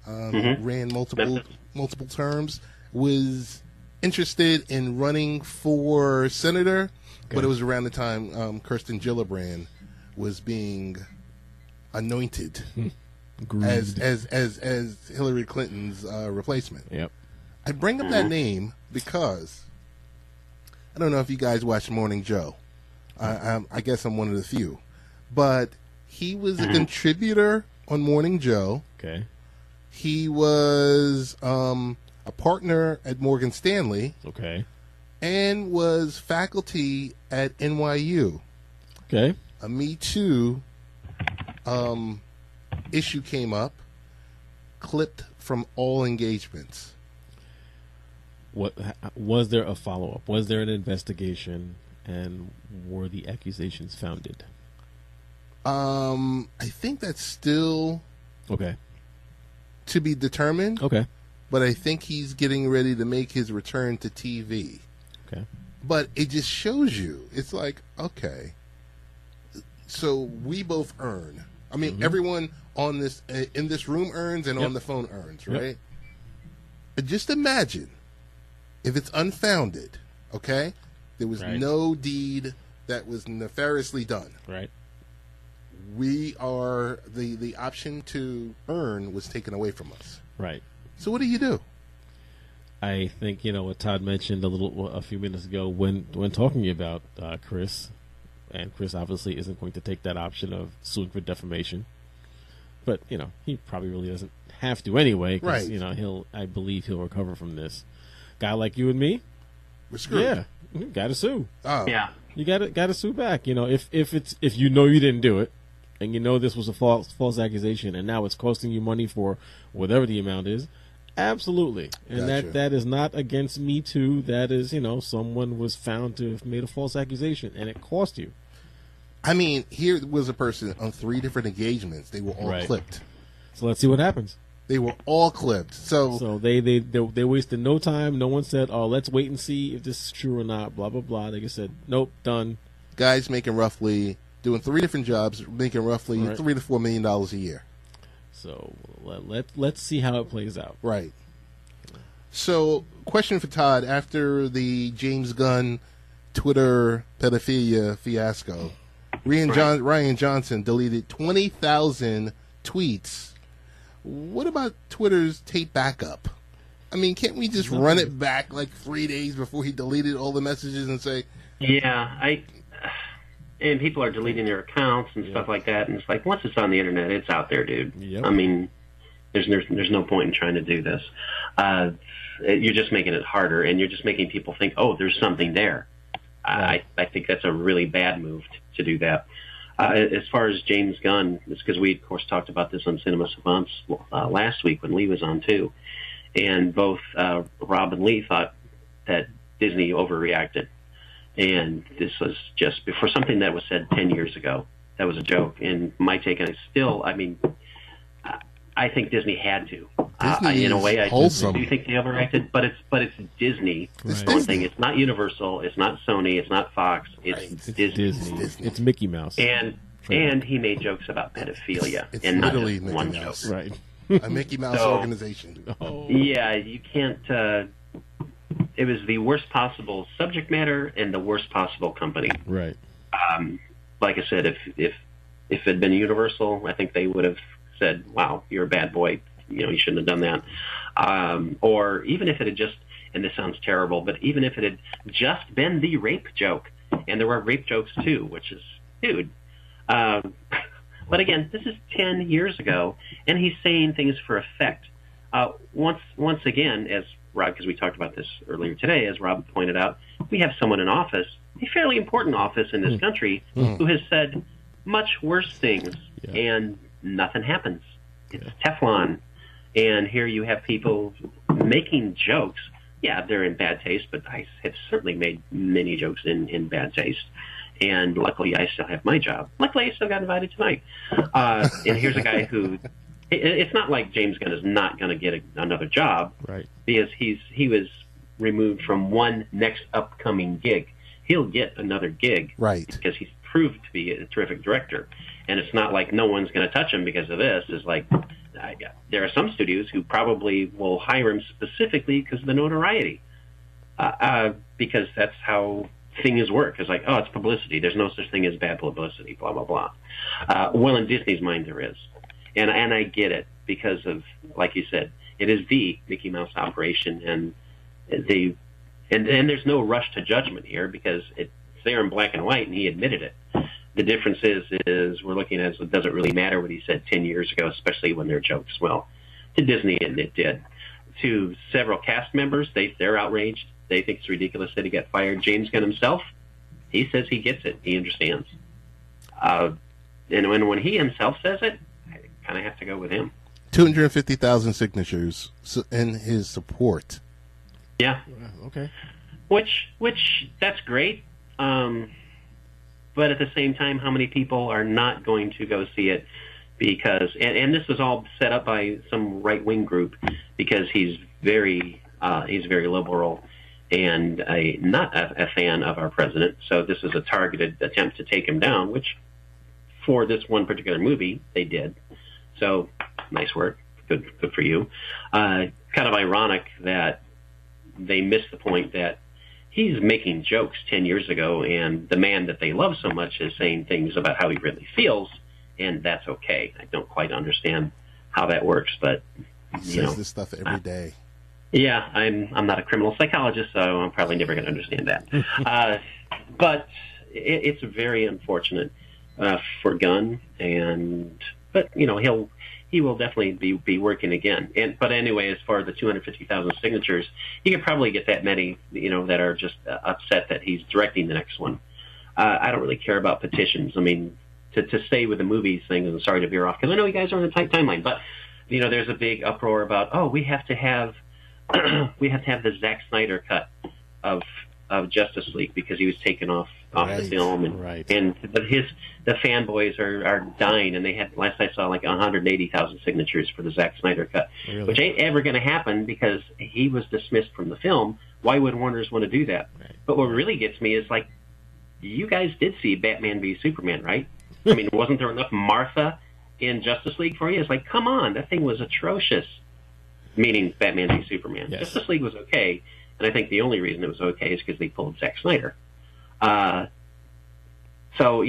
ran multiple terms, was interested in running for senator, but it was around the time Kirsten Gillibrand was being anointed as Hillary Clinton's replacement. Yep. I bring up that name because I don't know if you guys watch Morning Joe. I guess I'm one of the few, but he was a contributor on Morning Joe. Okay. He was a partner at Morgan Stanley. Okay. And was faculty at NYU. Okay. A Me Too issue came up, clipped from all engagements. What was there a follow-up? Was there an investigation, and were the accusations founded? I think that's still to be determined. Okay. But I think he's getting ready to make his return to TV. Okay. But it just shows you, it's like, okay, so we both earn. I mean, everyone on this in this room earns, and on the phone earns, right? But just imagine if it's unfounded, okay? There was no deed that was nefariously done. Right. We are the option to earn was taken away from us. Right. So what do you do? I think what Todd mentioned a few minutes ago when talking about Chris, and Chris obviously isn't going to take that option of suing for defamation, but he probably really doesn't have to anyway. Because, I believe he'll recover from this. Guy like you and me, we're screwed. Yeah, you gotta sue. Oh. Yeah, you gotta sue back. If you know you didn't do it, and this was a false accusation, and now it's costing you money for whatever the amount is. Absolutely. And gotcha. that is not against Me Too. That is, someone was found to have made a false accusation and it cost you. I mean, here was a person on 3 different engagements. They were all clipped. So let's see what happens. They were all clipped. So they wasted no time. No one said, "Oh, let's wait and see if this is true or not." Blah blah blah. They just said, "Nope, done." Guys doing 3 different jobs, making roughly $3 to $4 million a year. So let's see how it plays out. Right. So, question for Todd: after the James Gunn Twitter pedophilia fiasco, Ryan Johnson deleted 20,000 tweets. What about Twitter's tape backup? I mean, can't we just run it back like 3 days before he deleted all the messages and say, "Yeah, and people are deleting their accounts and stuff like that, and it's like, once it's on the internet, it's out there, dude. Yep. I mean, there's no point in trying to do this. You're just making it harder, and you're just making people think, oh, there's something there. I think that's a really bad move to do that. As far as James Gunn, it's because we, of course, talked about this on Cinema Savants last week when Lee was on, too. And both Rob and Lee thought that Disney overreacted. And this was just before something that was said 10 years ago. That was a joke. And my take on it still, I think Disney had to. In a way, I do think they overreacted, but it's Disney. It's one thing. It's not Universal. It's not Sony. It's not Fox. It's Disney. It's Mickey Mouse. And he made jokes about pedophilia. It's and not literally just Mickey one Mouse. joke. Right. A Mickey Mouse organization. Oh. Yeah, you can't. It was the worst possible subject matter and the worst possible company. Right. Like I said, if it had been Universal, I think they would have said, "Wow, you're a bad boy. You shouldn't have done that." Or even if it had just, and this sounds terrible, but even if it had just been the rape joke, and there were rape jokes too, which is, dude. But again, this is 10 years ago, and he's saying things for effect. Once again, as Rob, because we talked about this earlier today, as Rob pointed out, we have someone in office, a fairly important office in this country, who has said much worse things, and nothing happens. It's Teflon. And here you have people making jokes. Yeah, they're in bad taste, but I have certainly made many jokes in bad taste. And luckily, I still have my job. Luckily, I still got invited tonight. And here's a guy who... It's not like James Gunn is not going to get another job, right? Because he was removed from one next upcoming gig. He'll get another gig, right? Because he's proved to be a terrific director. And it's not like no one's going to touch him because of this. It's like there are some studios who probably will hire him specifically because of the notoriety, because that's how things work. It's like, oh, it's publicity. There's no such thing as bad publicity, blah, blah, blah. Well, in Disney's mind, there is. And I get it because of, like you said, it is the Mickey Mouse operation, and there's no rush to judgment here because it's there in black and white, and he admitted it. The difference is we're looking at it doesn't really matter what he said 10 years ago, especially when they're jokes. Well, to Disney, it did. To several cast members, they're outraged. They think it's ridiculous that he got fired. James Gunn himself, he says he gets it. He understands. And when he himself says it, I kind of have to go with him. 250,000 signatures in his support. Yeah. Okay. Which that's great. But at the same time, how many people are not going to go see it because, and this was all set up by some right-wing group because he's very liberal and not a fan of our president. So this is a targeted attempt to take him down, which for this one particular movie, they did. So nice work. Good for you. Kind of ironic that they missed the point that he's making jokes 10 years ago, and the man that they love so much is saying things about how he really feels, and that's okay. I don't quite understand how that works, but he says this stuff every day. Yeah, I'm not a criminal psychologist, so I'm probably never going to understand that. But it's very unfortunate for Gunn, but he will definitely be working again. But anyway, as far as the 250,000 signatures, you can probably get that many, that are just upset that he's directing the next one. I don't really care about petitions. I mean, to stay with the movies thing, and sorry to veer off, because I know you guys are on a tight timeline, but, there's a big uproar about, we have to have the Zack Snyder cut of Justice League because he was taken off the film, but the fanboys are dying, and they had, last I saw, like 180,000 signatures for the Zack Snyder cut, really? Which ain't ever going to happen because he was dismissed from the film. Why would Warner's want to do that? Right. But what really gets me is, like, you guys did see Batman v Superman, right? I mean, wasn't there enough Martha in Justice League for you? It's like, come on, that thing was atrocious. Meaning Batman v Superman. Yes. Justice League was okay, and I think the only reason it was okay is because they pulled Zack Snyder. So,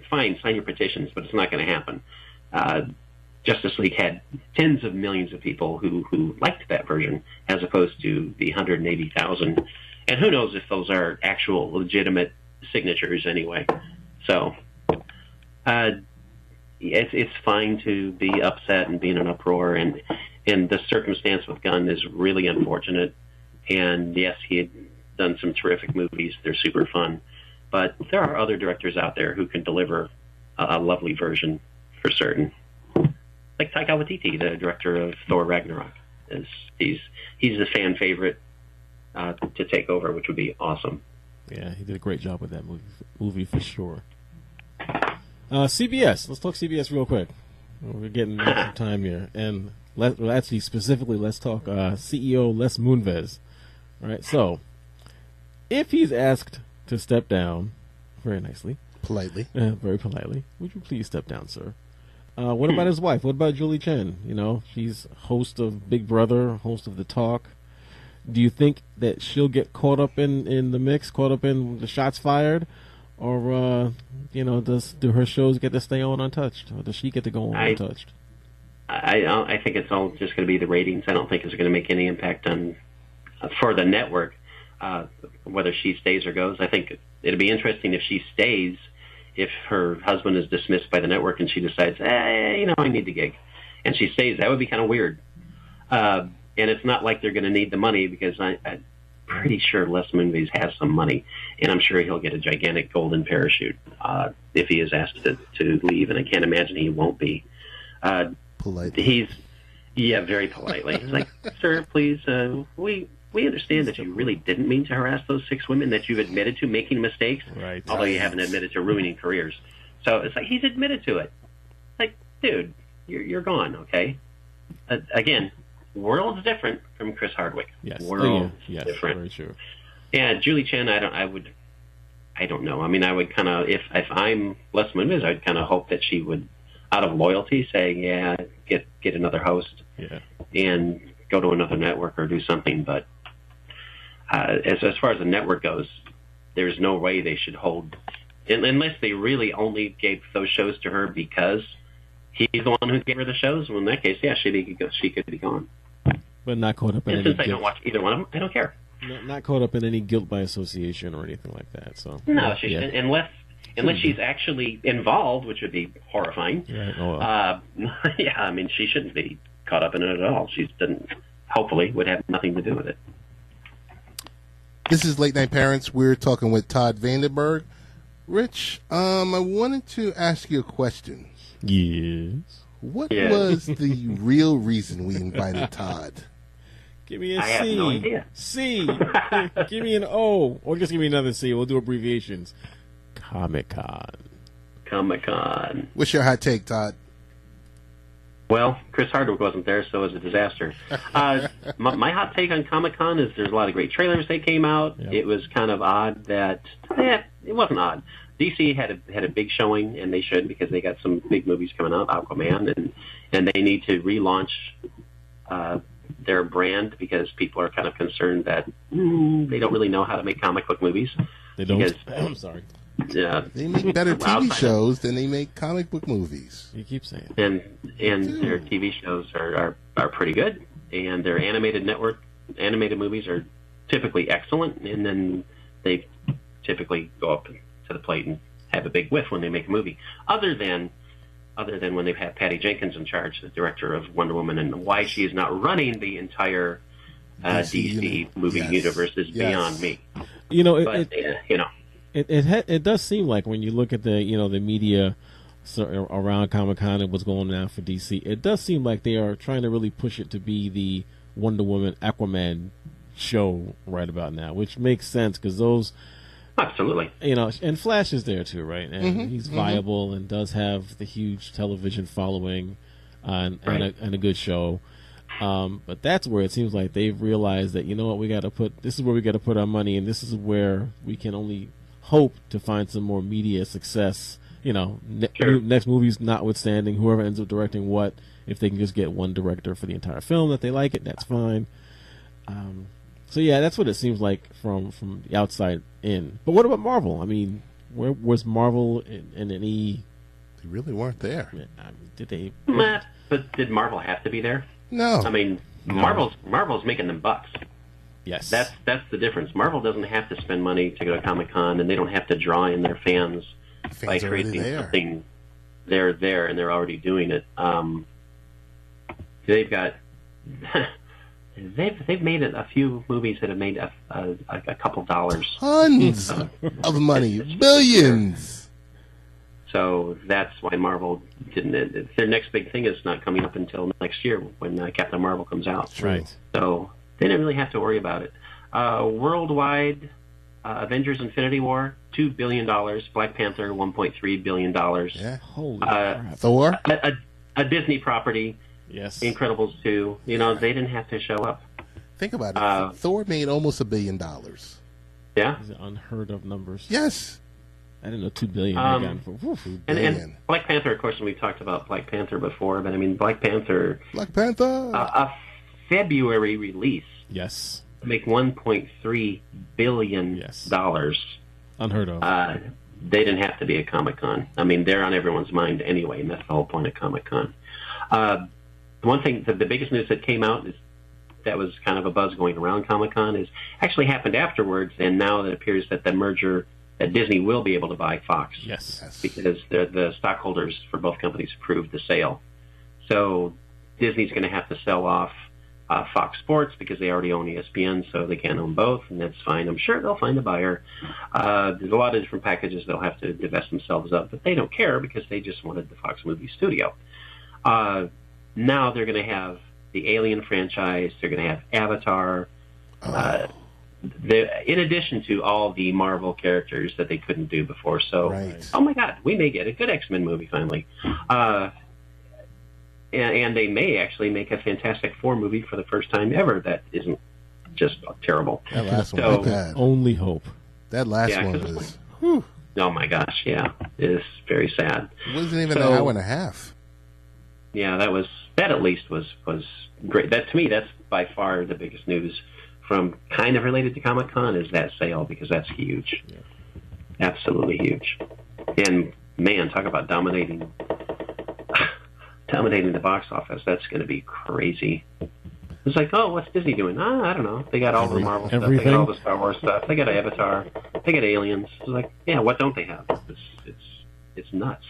fine, sign your petitions, but it's not going to happen. Justice League had tens of millions of people who liked that version as opposed to the 180,000. And who knows if those are actual legitimate signatures anyway. So it's fine to be upset and be in an uproar, and the circumstance with Gunn is really unfortunate. And yes, he had done some terrific movies. They're super fun. But there are other directors out there who can deliver a lovely version for certain. Like Taika Waititi, the director of Thor Ragnarok. He's a fan favorite to take over, which would be awesome. Yeah, he did a great job with that movie for sure. CBS. Let's talk CBS real quick. We're getting some time here. And let's talk CEO Les Moonves. All right, so if he's asked to step down, very nicely, very politely, would you please step down, sir? What about his wife? What about Julie Chen? She's host of Big Brother, host of The Talk. Do you think that she'll get caught up in the mix, caught up in the shots fired, or do her shows get to stay on untouched, or does she get to go on untouched? I think it's all just going to be the ratings. I don't think it's going to make any impact for the network. Whether she stays or goes, I think it'll be interesting if she stays. If her husband is dismissed by the network and she decides, I need the gig, and she stays, that would be kind of weird. And it's not like they're going to need the money because I'm pretty sure Les Moonves has some money, and I'm sure he'll get a gigantic golden parachute if he is asked to leave, and I can't imagine he won't be. Politely. Very politely. It's like, sir, please, we understand that you really didn't mean to harass those 6 women, that you've admitted to making mistakes, although you haven't admitted to ruining careers. So it's like he's admitted to it. Like, dude, you're gone, okay? Again, world's different from Chris Hardwick. Yes, world's yes, different. Very true. Yeah, Julie Chen, I I don't know. I mean, I would kind of, if I'm Les Moonves, I'd kind of hope that she would, out of loyalty, say, yeah, get another host and go to another network or do something. But as far as the network goes, there's no way they should hold, unless they really only gave those shows to her because he's the one who gave her the shows. Well, in that case, yeah, she could be gone. But not caught up in any since guilt. I don't watch either one of them, I don't care. Not caught up in any guilt by association or anything like that. So no, unless she's actually involved, which would be horrifying. Right. Oh, well. Yeah, I mean, she shouldn't be caught up in it at all. She didn't. Hopefully, would have nothing to do with it. This is Late Night Parents. We're talking with Todd Vandenberg. Rich, I wanted to ask you a question. Yes. What was the real reason we invited Todd? Give me a I C. have no idea. C. Give me an O. Or just give me another C. We'll do abbreviations. Comic-Con. Comic-Con. What's your hot take, Todd? Well, Chris Hardwick wasn't there, so it was a disaster. My hot take on Comic-Con is there's a lot of great trailers that came out. Yep. It was kind of odd that... it wasn't odd. DC had a big showing, and they should, because they got some big movies coming out, Aquaman, and they need to relaunch their brand because people are kind of concerned that they don't really know how to make comic book movies. They don't? Because, I'm sorry. Yeah, they make better TV shows than they make comic book movies. You keep saying. And their TV shows are pretty good, and their animated movies are typically excellent, and then they typically go up to the plate and have a big whiff when they make a movie. Other than when they've had Patty Jenkins in charge, the director of Wonder Woman, and why she is not running the entire DC movie universe is beyond me. You know, it does seem like when you look at the media around Comic-Con and what's going on for DC, it does seem like they are trying to really push it to be the Wonder Woman Aquaman show right about now, which makes sense because those. Absolutely. And Flash is there too, right? And he's viable and does have the huge television following and a good show. But that's where it seems like they've realized that, this is where we got to put our money, and this is where we can only hope to find some more media success. Next movies notwithstanding, whoever ends up directing what, if they can just get one director for the entire film that they like it, that's fine. So yeah, that's what it seems like from the outside in. But what about Marvel? I mean, where was Marvel in any? They really weren't there. Did they? But did Marvel have to be there? No. I mean, Marvel's making them bucks. Yes. That's the difference. Marvel doesn't have to spend money to go to Comic-Con, and they don't have to draw in their fans by creating something. They're there, and they're already doing it. They've got. They've made a few movies that have made a couple dollars. Tons of money. Billions. So that's why Marvel didn't. Their next big thing is not coming up until next year when Captain Marvel comes out. Right. So they didn't really have to worry about it. Worldwide, Avengers Infinity War, $2 billion. Black Panther, $1.3 billion. Yeah. Holy crap. Thor? A Disney property. Yes. Incredibles 2. They didn't have to show up. Think about it. Thor made almost $1 billion. Yeah. These are unheard of numbers. Yes. I didn't know $2 billion. And Black Panther, of course, and we've talked about Black Panther before, but I mean, Black Panther. A February release. Yes. Make $1.3 billion. Yes. Unheard of. They didn't have to be at Comic-Con. I mean, they're on everyone's mind anyway, and that's the whole point of Comic-Con. One thing, the biggest news that came out is that was kind of a buzz going around Comic-Con is actually happened afterwards, and now it appears that the merger, that Disney will be able to buy Fox. Yes. Because the stockholders for both companies approved the sale. So Disney's going to have to sell off Fox Sports because they already own ESPN, so they can't own both, and that's fine. I'm sure they'll find a buyer. There's a lot of different packages they'll have to divest themselves of, but they don't care because they just wanted the Fox movie studio. Now they're going to have the Alien franchise. They're going to have Avatar. In addition to all the Marvel characters that they couldn't do before. So, Oh my God, we may get a good X-Men movie finally. And they may actually make a Fantastic Four movie for the first time ever that isn't just terrible. That last one was bad. Only hope. That last one was Whew. Oh my gosh, yeah, it is very sad. It wasn't even an hour and a half. Yeah, that at least was great. That, to me, that's by far the biggest news from kind of related to Comic-Con is that sale, because that's huge. Yeah. Absolutely huge. And man, talk about dominating the box office. That's going to be crazy. It's like, oh, what's Disney doing? I don't know. They got all the Marvel stuff. They got all the Star Wars stuff. They got Avatar. They got Aliens. It's like, yeah, what don't they have? It's nuts.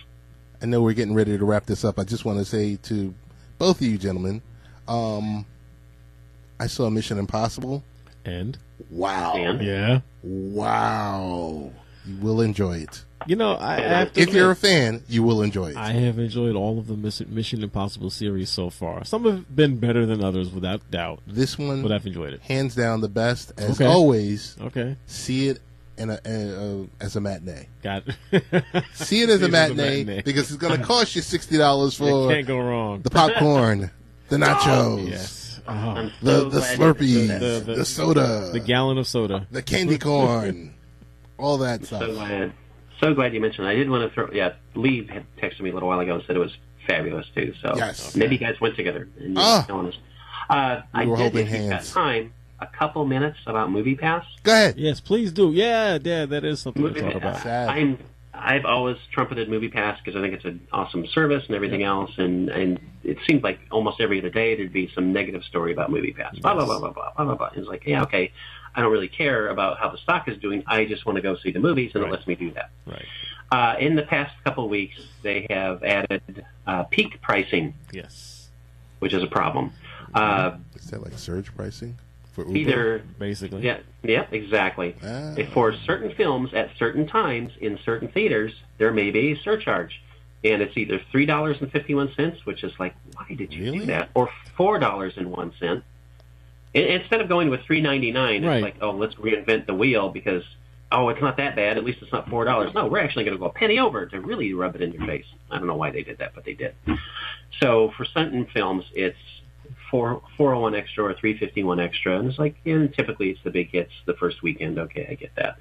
I know we're getting ready to wrap this up. I just want to say to both of you gentlemen, I saw Mission Impossible. And? Wow. And? Yeah. Wow. You will enjoy it. You know, I have to if you're a fan, you will enjoy it. I have enjoyed all of the Mission Impossible series so far. Some have been better than others, without doubt. This one, but I've enjoyed it. Hands down the best. As always, okay. See it as a matinee. Got it. See it as a matinee because it's going to cost you $60 for can't go wrong. The popcorn, the nachos. Yes. The Slurpees, the soda, the gallon of soda, the candy corn, all that stuff. So glad you mentioned it. I did want to throw. Yeah, Lee had texted me a little while ago and said it was fabulous too. So maybe you guys went together. And I did, if you've got time, a couple minutes about MoviePass. Go ahead. Yes, please do. Yeah, that is something to talk about. I've always trumpeted MoviePass because I think it's an awesome service and everything else, and it seems like almost every other day there'd be some negative story about MoviePass. Blah blah blah blah blah blah blah blah. It's like, yeah, okay, I don't really care about how the stock is doing. I just want to go see the movies, and it lets me do that. Right. In the past couple of weeks, they have added peak pricing. Yes. Which is a problem. Is that like surge pricing? Either basically, yeah, exactly. For certain films at certain times in certain theaters, there may be a surcharge, and it's either $3.51, which is like, why did you do that, or $4.01. Instead of going with $3.99, it's like, oh, let's reinvent the wheel because it's not that bad. At least it's not $4. No, we're actually going to go a penny over to really rub it in your face. I don't know why they did that, but they did. So for certain films, it's $4.01 extra or $3.51 extra, and it's like, typically it's the big hits the first weekend. Okay, I get that.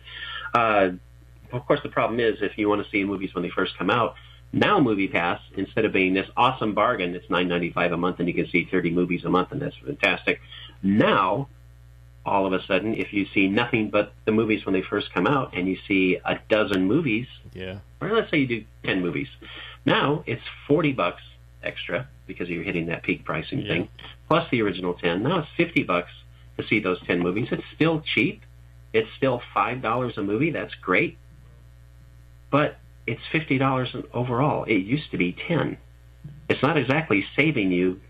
Of course, the problem is if you want to see movies when they first come out, now MoviePass, instead of being this awesome bargain, it's $9.95 a month and you can see 30 movies a month, and that's fantastic. Now, all of a sudden, if you see nothing but the movies when they first come out and you see a dozen movies, or let's say you do 10 movies, now it's $40 extra because you're hitting that peak pricing thing, plus the original 10. Now it's $50 to see those 10 movies. It's still cheap. It's still $5 a movie. That's great. But it's $50 overall. It used to be $10. It's not exactly saving you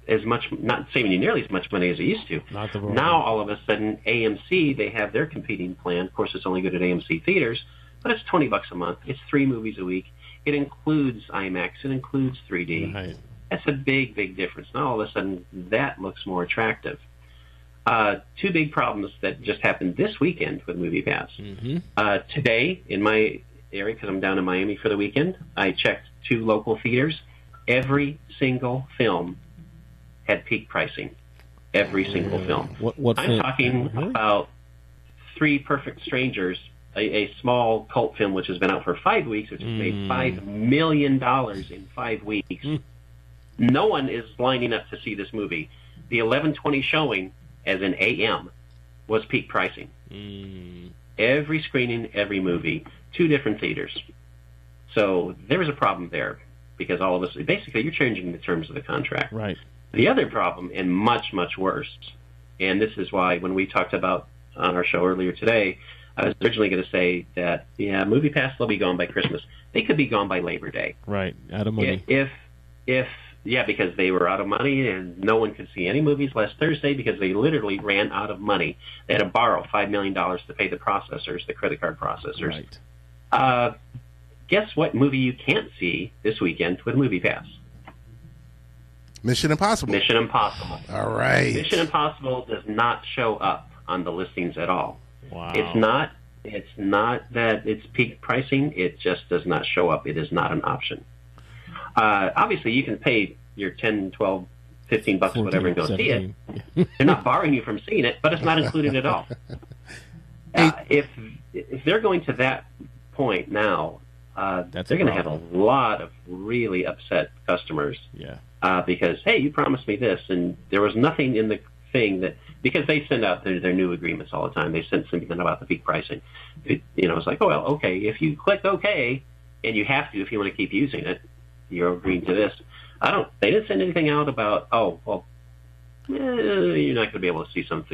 as much, not saving you nearly as much money as it used to. Now, all of a sudden, AMC, they have their competing plan. Of course, it's only good at AMC theaters, but it's $20 a month. It's 3 movies a week. It includes IMAX. It includes 3D. Right. That's a big, big difference. Now, all of a sudden, that looks more attractive. 2 big problems that just happened this weekend with MoviePass. Mm-hmm. Today, in my area, because I'm down in Miami for the weekend, I checked 2 local theaters. Every single film had peak pricing. Every single film. What I'm talking about 3 Perfect Strangers, a small cult film which has been out for 5 weeks, which has made $5 million in 5 weeks. No one is lining up to see this movie. The 11:20 showing, as in AM, was peak pricing. Every screening, every movie, 2 different theaters. So there was a problem there because all of us, basically, you're changing the terms of the contract. Right. The other problem, and much, much worse, and this is why when we talked about on our show earlier today, I was originally going to say that, MoviePass will be gone by Christmas. They could be gone by Labor Day. Right, out of money. Because they were out of money and no one could see any movies last Thursday because they literally ran out of money. They had to borrow $5 million to pay the processors, the credit card processors. Right. Guess what movie you can't see this weekend with MoviePass? Mission Impossible. Mission Impossible. All right. Mission Impossible does not show up on the listings at all. Wow. It's not that it's peak pricing. It just does not show up. It is not an option. Obviously, you can pay your $10, $12, $15, whatever, and go 17. See it. They're not barring you from seeing it, but it's not included at all. If they're going to that point now, they're going to have a lot of really upset customers. Yeah. Because, hey, you promised me this, and there was nothing in the thing that, because they send out their new agreements all the time. They sent something about the peak pricing. It's like, oh, well, okay, if you click OK, and you have to if you want to keep using it, you're agreeing to this. They didn't send anything out about, you're not going to be able to see some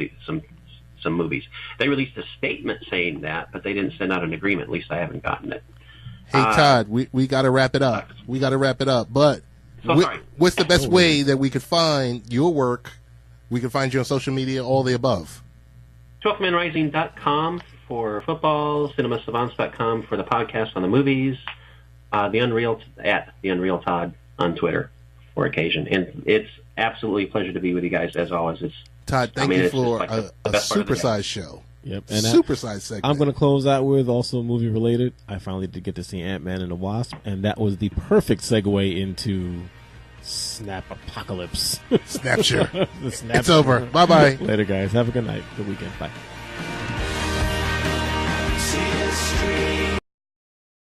movies. They released a statement saying that, but they didn't send out an agreement. At least I haven't gotten it. Hey, Todd, we got to wrap it up. But what's the best way that we could find your work? We can find you on social media, all the above. 12thmanrising.com for football, cinemasavants.com for the podcast on the movies, at the Unreal Todd on Twitter for occasion. And it's absolutely a pleasure to be with you guys, as always. Todd, thank you for a supersized show. Yep, and supersized segment. I'm going to close out with also movie related. I finally did get to see Ant-Man and the Wasp, and that was the perfect segue into Snap Apocalypse. Snapshare. It's over. Bye-bye. Later, guys. Have a good night. Good weekend. Bye.